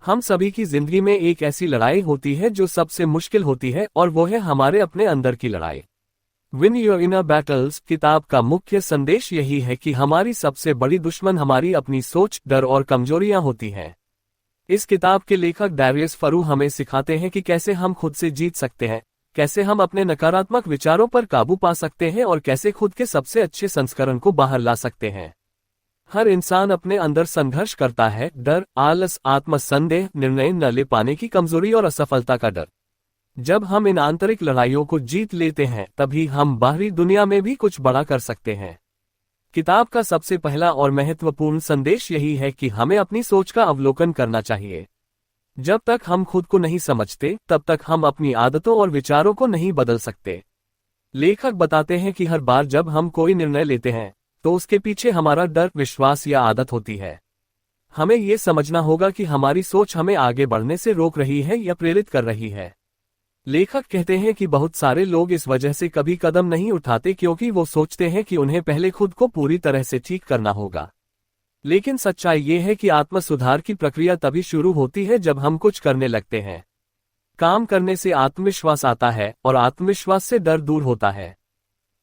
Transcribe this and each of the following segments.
हम सभी की जिंदगी में एक ऐसी लड़ाई होती है जो सबसे मुश्किल होती है और वो है हमारे अपने अंदर की लड़ाई। विन योर इनर बैटल्स किताब का मुख्य संदेश यही है कि हमारी सबसे बड़ी दुश्मन हमारी अपनी सोच, डर और कमजोरियां होती हैं। इस किताब के लेखक डैरियस फरू हमें सिखाते हैं कि कैसे हम खुद से जीत सकते हैं, कैसे हम अपने नकारात्मक विचारों पर काबू पा सकते हैं और कैसे खुद के सबसे अच्छे संस्करण को बाहर ला सकते हैं। हर इंसान अपने अंदर संघर्ष करता है, डर, आलस, आत्मसंदेह, निर्णय न ले पाने की कमजोरी और असफलता का डर। जब हम इन आंतरिक लड़ाइयों को जीत लेते हैं तभी हम बाहरी दुनिया में भी कुछ बड़ा कर सकते हैं। किताब का सबसे पहला और महत्वपूर्ण संदेश यही है कि हमें अपनी सोच का अवलोकन करना चाहिए। जब तक हम खुद को नहीं समझते तब तक हम अपनी आदतों और विचारों को नहीं बदल सकते। लेखक बताते हैं कि हर बार जब हम कोई निर्णय लेते हैं तो उसके पीछे हमारा डर, विश्वास या आदत होती है। हमें ये समझना होगा कि हमारी सोच हमें आगे बढ़ने से रोक रही है या प्रेरित कर रही है। लेखक कहते हैं कि बहुत सारे लोग इस वजह से कभी कदम नहीं उठाते क्योंकि वो सोचते हैं कि उन्हें पहले खुद को पूरी तरह से ठीक करना होगा। लेकिन सच्चाई ये है कि आत्म सुधार की प्रक्रिया तभी शुरू होती है जब हम कुछ करने लगते हैं। काम करने से आत्मविश्वास आता है और आत्मविश्वास से डर दूर होता है।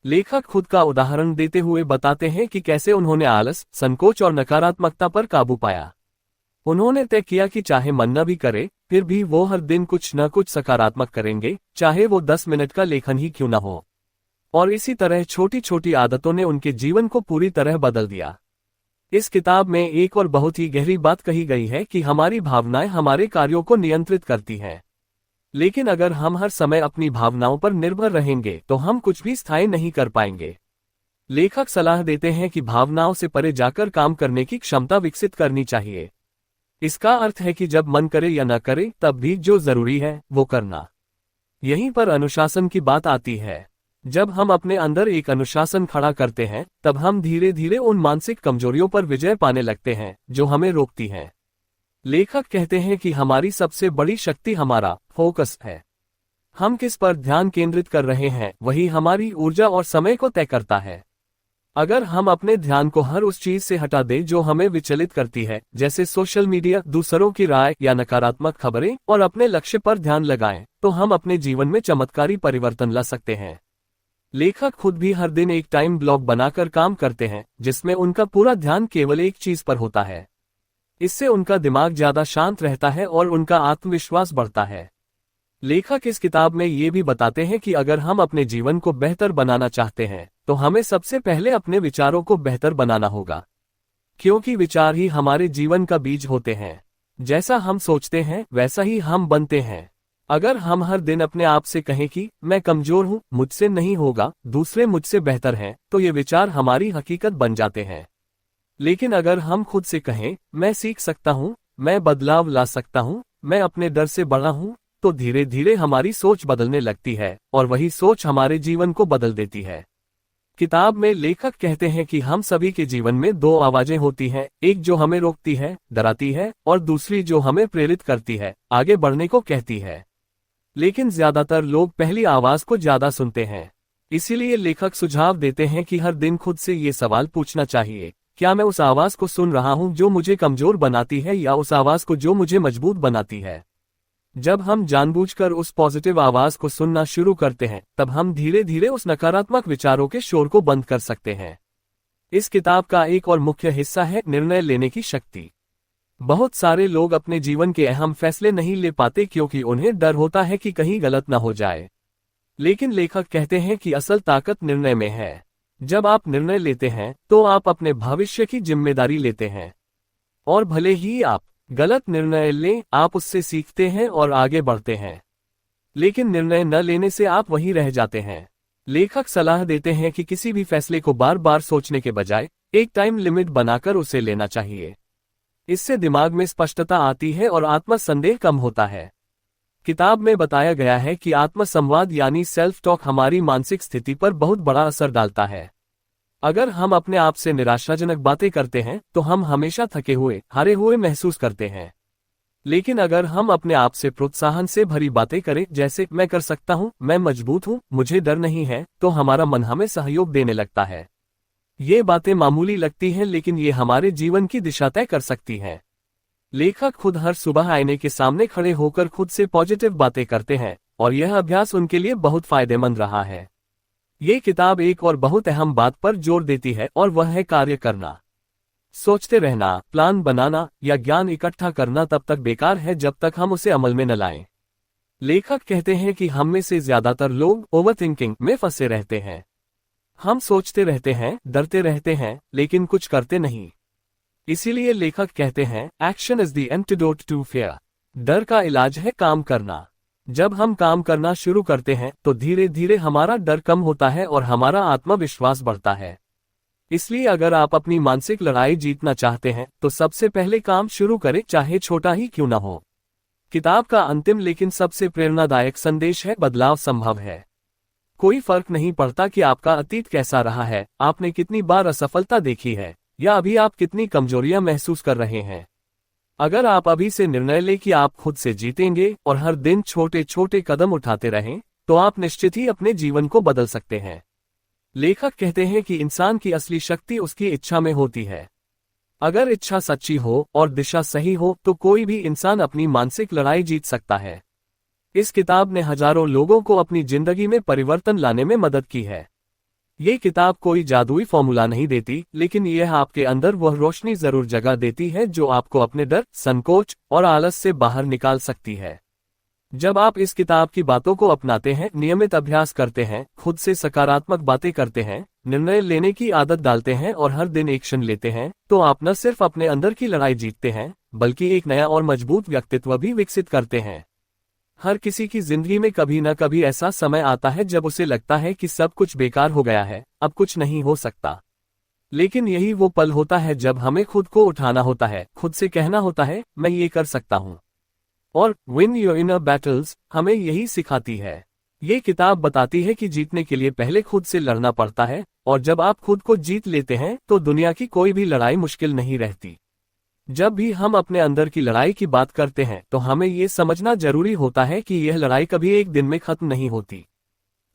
लेखक खुद का उदाहरण देते हुए बताते हैं कि कैसे उन्होंने आलस, संकोच और नकारात्मकता पर काबू पाया। उन्होंने तय किया कि चाहे मन न भी करे फिर भी वो हर दिन कुछ न कुछ सकारात्मक करेंगे, चाहे वो 10 मिनट का लेखन ही क्यों न हो। और इसी तरह छोटी छोटी आदतों ने उनके जीवन को पूरी तरह बदल दिया। इस किताब में एक और बहुत ही गहरी बात कही गई है कि हमारी भावनाएं हमारे कार्यों को नियंत्रित करती हैं। लेकिन अगर हम हर समय अपनी भावनाओं पर निर्भर रहेंगे तो हम कुछ भी स्थायी नहीं कर पाएंगे। लेखक सलाह देते हैं कि भावनाओं से परे जाकर काम करने की क्षमता विकसित करनी चाहिए। इसका अर्थ है कि जब मन करे या न करे तब भी जो जरूरी है वो करना। यहीं पर अनुशासन की बात आती है। जब हम अपने अंदर एक अनुशासन खड़ा करते हैं तब हम धीरे धीरे उन मानसिक कमजोरियों पर विजय पाने लगते हैं जो हमें रोकती हैं। लेखक कहते हैं कि हमारी सबसे बड़ी शक्ति हमारा फोकस है। हम किस पर ध्यान केंद्रित कर रहे हैं वही हमारी ऊर्जा और समय को तय करता है। अगर हम अपने ध्यान को हर उस चीज से हटा दें जो हमें विचलित करती है, जैसे सोशल मीडिया, दूसरों की राय या नकारात्मक खबरें, और अपने लक्ष्य पर ध्यान लगाएं, तो हम अपने जीवन में चमत्कारी परिवर्तन ला सकते हैं। लेखक खुद भी हर दिन एक टाइम ब्लॉक बनाकर काम करते हैं जिसमें उनका पूरा ध्यान केवल एक चीज पर होता है। इससे उनका दिमाग ज्यादा शांत रहता है और उनका आत्मविश्वास बढ़ता है। लेखक इस किताब में ये भी बताते हैं कि अगर हम अपने जीवन को बेहतर बनाना चाहते हैं तो हमें सबसे पहले अपने विचारों को बेहतर बनाना होगा, क्योंकि विचार ही हमारे जीवन का बीज होते हैं। जैसा हम सोचते हैं वैसा ही हम बनते हैं। अगर हम हर दिन अपने आप से कहें कि मैं कमजोर हूं, मुझसे नहीं होगा, दूसरे मुझसे बेहतर हैं, तो ये विचार हमारी हकीकत बन जाते हैं। लेकिन अगर हम खुद से कहें मैं सीख सकता हूं, मैं बदलाव ला सकता हूं, मैं अपने डर से बड़ा हूं, तो धीरे धीरे हमारी सोच बदलने लगती है और वही सोच हमारे जीवन को बदल देती है। किताब में लेखक कहते हैं कि हम सभी के जीवन में दो आवाजें होती हैं, एक जो हमें रोकती है, डराती है, और दूसरी जो हमें प्रेरित करती है, आगे बढ़ने को कहती है। लेकिन ज्यादातर लोग पहली आवाज को ज्यादा सुनते हैं। इसीलिए लेखक सुझाव देते हैं कि हर दिन खुद से ये सवाल पूछना चाहिए, क्या मैं उस आवाज को सुन रहा हूं जो मुझे कमजोर बनाती है या उस आवाज को जो मुझे मजबूत बनाती है। जब हम जानबूझकर उस पॉजिटिव आवाज को सुनना शुरू करते हैं तब हम धीरे धीरे उस नकारात्मक विचारों के शोर को बंद कर सकते हैं। इस किताब का एक और मुख्य हिस्सा है निर्णय लेने की शक्ति। बहुत सारे लोग अपने जीवन के अहम फैसले नहीं ले पाते क्योंकि उन्हें डर होता है कि कहीं गलत न हो जाए। लेकिन लेखक कहते हैं कि असल ताकत निर्णय में है। जब आप निर्णय लेते हैं तो आप अपने भविष्य की जिम्मेदारी लेते हैं, और भले ही आप गलत निर्णय लें, आप उससे सीखते हैं और आगे बढ़ते हैं। लेकिन निर्णय न लेने से आप वहीं रह जाते हैं। लेखक सलाह देते हैं कि किसी भी फैसले को बार बार सोचने के बजाय एक टाइम लिमिट बनाकर उसे लेना चाहिए। इससे दिमाग में स्पष्टता आती है और आत्मसंदेह कम होता है। किताब में बताया गया है कि आत्मसंवाद यानी सेल्फ टॉक हमारी मानसिक स्थिति पर बहुत बड़ा असर डालता है। अगर हम अपने आप से निराशाजनक बातें करते हैं तो हम हमेशा थके हुए, हारे हुए महसूस करते हैं। लेकिन अगर हम अपने आप से प्रोत्साहन से भरी बातें करें, जैसे मैं कर सकता हूं, मैं मजबूत हूं, मुझे डर नहीं है, तो हमारा मन हमें सहयोग देने लगता है। ये बातें मामूली लगती हैं लेकिन ये हमारे जीवन की दिशा तय कर सकती हैं। लेखक खुद हर सुबह आईने के सामने खड़े होकर खुद से पॉजिटिव बातें करते हैं और यह अभ्यास उनके लिए बहुत फायदेमंद रहा है। ये किताब एक और बहुत अहम बात पर जोर देती है और वह है कार्य करना। सोचते रहना, प्लान बनाना या ज्ञान इकट्ठा करना तब तक बेकार है जब तक हम उसे अमल में न लाएं। लेखक कहते हैं कि हम में से ज्यादातर लोग ओवरथिंकिंग में फंसे रहते हैं। हम सोचते रहते हैं, डरते रहते हैं, लेकिन कुछ करते नहीं। इसीलिए लेखक कहते हैं, action is the antidote to fear. डर का इलाज है काम करना। जब हम काम करना शुरू करते हैं तो धीरे धीरे हमारा डर कम होता है और हमारा आत्मविश्वास बढ़ता है। इसलिए अगर आप अपनी मानसिक लड़ाई जीतना चाहते हैं तो सबसे पहले काम शुरू करें, चाहे छोटा ही क्यों न हो। किताब का अंतिम लेकिन सबसे प्रेरणादायक संदेश है, बदलाव संभव है। कोई फर्क नहीं पड़ता कि आपका अतीत कैसा रहा है, आपने कितनी बार असफलता देखी है या अभी आप कितनी कमजोरियां महसूस कर रहे हैं। अगर आप अभी से निर्णय लें कि आप खुद से जीतेंगे और हर दिन छोटे छोटे कदम उठाते रहें, तो आप निश्चित ही अपने जीवन को बदल सकते हैं। लेखक कहते हैं कि इंसान की असली शक्ति उसकी इच्छा में होती है। अगर इच्छा सच्ची हो और दिशा सही हो तो कोई भी इंसान अपनी मानसिक लड़ाई जीत सकता है। इस किताब ने हजारों लोगों को अपनी जिंदगी में परिवर्तन लाने में मदद की है। ये किताब कोई जादुई फॉर्मूला नहीं देती, लेकिन यह आपके अंदर वह रोशनी जरूर जगा देती है जो आपको अपने डर, संकोच और आलस से बाहर निकाल सकती है। जब आप इस किताब की बातों को अपनाते हैं, नियमित अभ्यास करते हैं, खुद से सकारात्मक बातें करते हैं, निर्णय लेने की आदत डालते हैं और हर दिन एक्शन लेते हैं, तो आप न सिर्फ अपने अंदर की लड़ाई जीतते हैं, बल्कि एक नया और मजबूत व्यक्तित्व भी विकसित करते हैं। हर किसी की जिंदगी में कभी न कभी ऐसा समय आता है जब उसे लगता है कि सब कुछ बेकार हो गया है, अब कुछ नहीं हो सकता। लेकिन यही वो पल होता है जब हमें खुद को उठाना होता है, खुद से कहना होता है, मैं ये कर सकता हूँ। और विन योर इनर बैटल्स हमें यही सिखाती है। ये किताब बताती है कि जीतने के लिए पहले खुद से लड़ना पड़ता है, और जब आप खुद को जीत लेते हैं तो दुनिया की कोई भी लड़ाई मुश्किल नहीं रहती। जब भी हम अपने अंदर की लड़ाई की बात करते हैं तो हमें ये समझना जरूरी होता है कि यह लड़ाई कभी एक दिन में खत्म नहीं होती।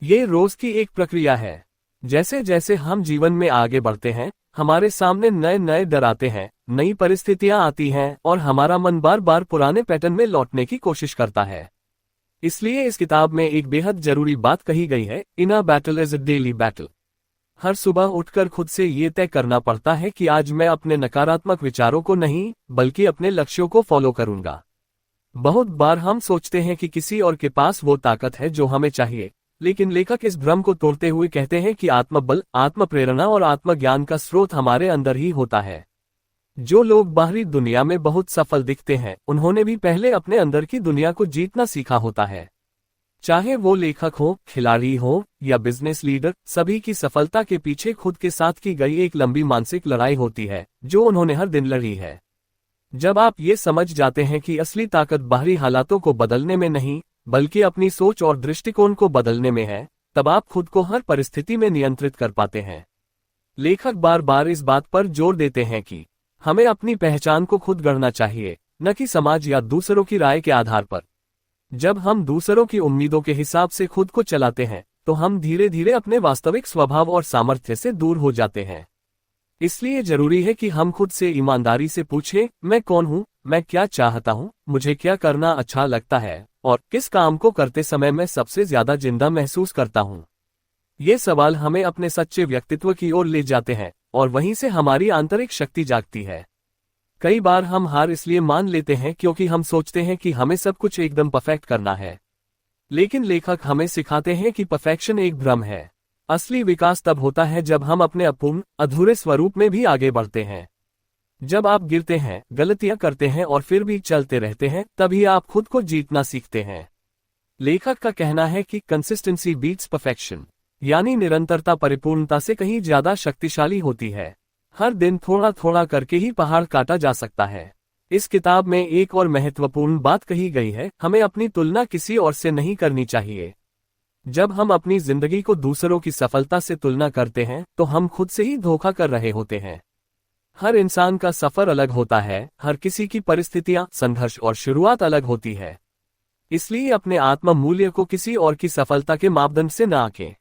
ये रोज की एक प्रक्रिया है। जैसे जैसे हम जीवन में आगे बढ़ते हैं, हमारे सामने नए नए डर आते हैं, नई परिस्थितियां आती हैं और हमारा मन बार बार पुराने पैटर्न में लौटने की कोशिश करता है। इसलिए इस किताब में एक बेहद जरूरी बात कही गई है, inner battle is a daily battle. हर सुबह उठकर खुद से ये तय करना पड़ता है कि आज मैं अपने नकारात्मक विचारों को नहीं, बल्कि अपने लक्ष्यों को फॉलो करूंगा। बहुत बार हम सोचते हैं कि किसी और के पास वो ताकत है जो हमें चाहिए, लेकिन लेखक इस भ्रम को तोड़ते हुए कहते हैं कि आत्मबल, आत्म प्रेरणा और आत्मज्ञान का स्रोत हमारे अंदर ही होता है। जो लोग बाहरी दुनिया में बहुत सफल दिखते हैं, उन्होंने भी पहले अपने अंदर की दुनिया को जीतना सीखा होता है। चाहे वो लेखक हो, खिलाड़ी हो या बिजनेस लीडर, सभी की सफलता के पीछे खुद के साथ की गई एक लंबी मानसिक लड़ाई होती है जो उन्होंने हर दिन लड़ी है। जब आप ये समझ जाते हैं कि असली ताकत बाहरी हालातों को बदलने में नहीं, बल्कि अपनी सोच और दृष्टिकोण को बदलने में है, तब आप खुद को हर परिस्थिति में नियंत्रित कर पाते हैं। लेखक बार बार इस बात पर जोर देते हैं कि हमें अपनी पहचान को खुद गढ़ना चाहिए, न कि समाज या दूसरों की राय के आधार पर। जब हम दूसरों की उम्मीदों के हिसाब से खुद को चलाते हैं तो हम धीरे धीरे अपने वास्तविक स्वभाव और सामर्थ्य से दूर हो जाते हैं। इसलिए जरूरी है कि हम खुद से ईमानदारी से पूछें, मैं कौन हूँ, मैं क्या चाहता हूँ, मुझे क्या करना अच्छा लगता है और किस काम को करते समय मैं सबसे ज्यादा जिंदा महसूस करता हूँ। ये सवाल हमें अपने सच्चे व्यक्तित्व की ओर ले जाते हैं और वहीं से हमारी आंतरिक शक्ति जागती है। कई बार हम हार इसलिए मान लेते हैं क्योंकि हम सोचते हैं कि हमें सब कुछ एकदम परफेक्ट करना है। लेकिन लेखक हमें सिखाते हैं कि परफेक्शन एक भ्रम है। असली विकास तब होता है जब हम अपने अपूर्ण, अधूरे स्वरूप में भी आगे बढ़ते हैं। जब आप गिरते हैं, गलतियां करते हैं और फिर भी चलते रहते हैं, तभी आप खुद को जीतना सीखते हैं। लेखक का कहना है कि कंसिस्टेंसी बीट्स परफेक्शन, यानी निरंतरता परिपूर्णता से कहीं ज्यादा शक्तिशाली होती है। हर दिन थोड़ा थोड़ा करके ही पहाड़ काटा जा सकता है। इस किताब में एक और महत्वपूर्ण बात कही गई है, हमें अपनी तुलना किसी और से नहीं करनी चाहिए। जब हम अपनी जिंदगी को दूसरों की सफलता से तुलना करते हैं तो हम खुद से ही धोखा कर रहे होते हैं। हर इंसान का सफर अलग होता है, हर किसी की परिस्थितियां, संघर्ष और शुरुआत अलग होती है। इसलिए अपने आत्म मूल्य को किसी और की सफलता के मापदंड से न आंकें।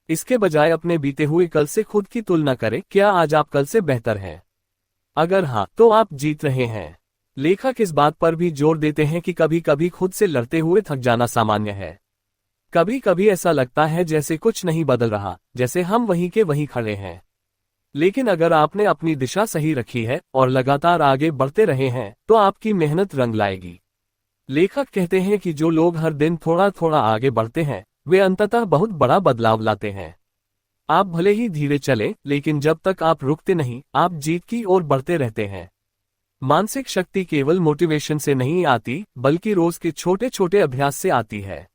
इसके बजाय अपने बीते हुए कल से खुद की तुलना करें, क्या आज आप कल से बेहतर हैं? अगर हाँ, तो आप जीत रहे हैं। लेखक इस बात पर भी जोर देते हैं कि कभी कभी खुद से लड़ते हुए थक जाना सामान्य है। कभी कभी ऐसा लगता है जैसे कुछ नहीं बदल रहा, जैसे हम वहीं के वहीं खड़े हैं। लेकिन अगर आपने अपनी दिशा सही रखी है और लगातार आगे बढ़ते रहे हैं तो आपकी मेहनत रंग लाएगी। लेखक कहते हैं कि जो लोग हर दिन थोड़ा थोड़ा आगे बढ़ते हैं वे अंततः बहुत बड़ा बदलाव लाते हैं। आप भले ही धीरे चलें, लेकिन जब तक आप रुकते नहीं, आप जीत की ओर बढ़ते रहते हैं। मानसिक शक्ति केवल मोटिवेशन से नहीं आती, बल्कि रोज के छोटे छोटे अभ्यास से आती है।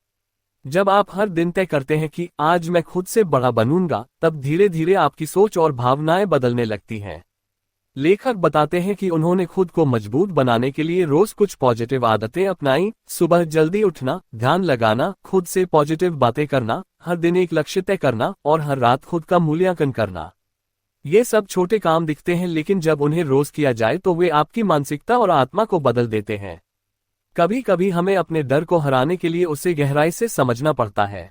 जब आप हर दिन तय करते हैं कि आज मैं खुद से बड़ा बनूंगा, तब धीरे धीरे आपकी सोच और भावनाएं बदलने लगती हैं। लेखक बताते हैं कि उन्होंने खुद को मजबूत बनाने के लिए रोज कुछ पॉजिटिव आदतें अपनाई। सुबह जल्दी उठना, ध्यान लगाना, खुद से पॉजिटिव बातें करना, हर दिन एक लक्ष्य तय करना और हर रात खुद का मूल्यांकन करना। ये सब छोटे काम दिखते हैं, लेकिन जब उन्हें रोज किया जाए तो वे आपकी मानसिकता और आत्मा को बदल देते हैं। कभी कभी हमें अपने डर को हराने के लिए उसे गहराई से समझना पड़ता है।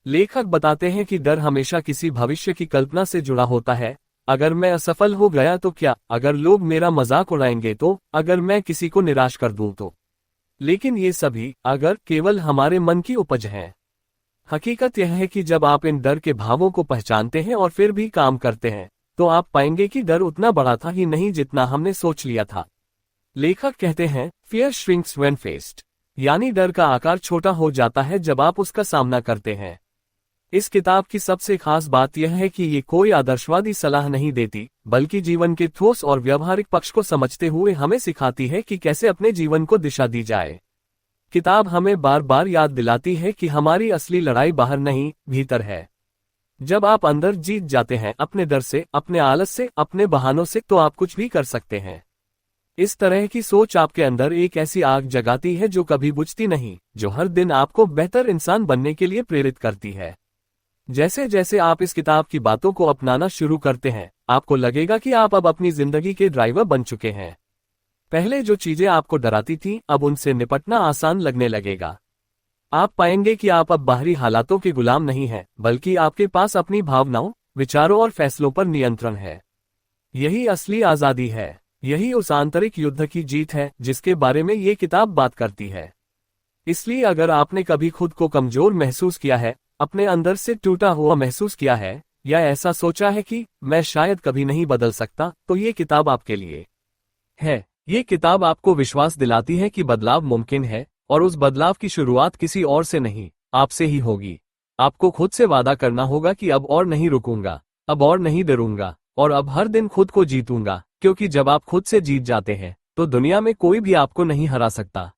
लेखक बताते हैं कि डर हमेशा किसी भविष्य की कल्पना से जुड़ा होता है। अगर मैं असफल हो गया तो क्या, अगर लोग मेरा मजाक उड़ाएंगे तो, अगर मैं किसी को निराश कर दूं तो। लेकिन ये सभी अगर केवल हमारे मन की उपज हैं। हकीकत यह है कि जब आप इन डर के भावों को पहचानते हैं और फिर भी काम करते हैं, तो आप पाएंगे कि डर उतना बड़ा था ही नहीं जितना हमने सोच लिया था। लेखक कहते हैं, फियर श्रिंक्स व्हेन फेस्ड, यानी डर का आकार छोटा हो जाता है जब आप उसका सामना करते हैं। इस किताब की सबसे खास बात यह है कि ये कोई आदर्शवादी सलाह नहीं देती, बल्कि जीवन के ठोस और व्यावहारिक पक्ष को समझते हुए हमें सिखाती है कि कैसे अपने जीवन को दिशा दी जाए। किताब हमें बार बार याद दिलाती है कि हमारी असली लड़ाई बाहर नहीं, भीतर है। जब आप अंदर जीत जाते हैं, अपने डर से, अपने आलस से, अपने बहानों से, तो आप कुछ भी कर सकते हैं। इस तरह की सोच आपके अंदर एक ऐसी आग जगाती है जो कभी बुझती नहीं, जो हर दिन आपको बेहतर इंसान बनने के लिए प्रेरित करती है। जैसे जैसे आप इस किताब की बातों को अपनाना शुरू करते हैं, आपको लगेगा कि आप अब अपनी जिंदगी के ड्राइवर बन चुके हैं। पहले जो चीजें आपको डराती थीं, अब उनसे निपटना आसान लगने लगेगा। आप पाएंगे कि आप अब बाहरी हालातों के गुलाम नहीं हैं, बल्कि आपके पास अपनी भावनाओं, विचारों और फैसलों पर नियंत्रण है। यही असली आजादी है। यही उस आंतरिक युद्ध की जीत है जिसके बारे में ये किताब बात करती है। इसलिए अगर आपने कभी खुद को कमजोर महसूस किया है, अपने अंदर से टूटा हुआ महसूस किया है, या ऐसा सोचा है कि मैं शायद कभी नहीं बदल सकता, तो ये किताब आपके लिए है। ये किताब आपको विश्वास दिलाती है कि बदलाव मुमकिन है, और उस बदलाव की शुरुआत किसी और से नहीं, आपसे ही होगी। आपको खुद से वादा करना होगा कि अब और नहीं रुकूंगा, अब और नहीं डरूंगा, और अब हर दिन खुद को जीतूंगा, क्योंकि जब आप खुद से जीत जाते हैं तो दुनिया में कोई भी आपको नहीं हरा सकता।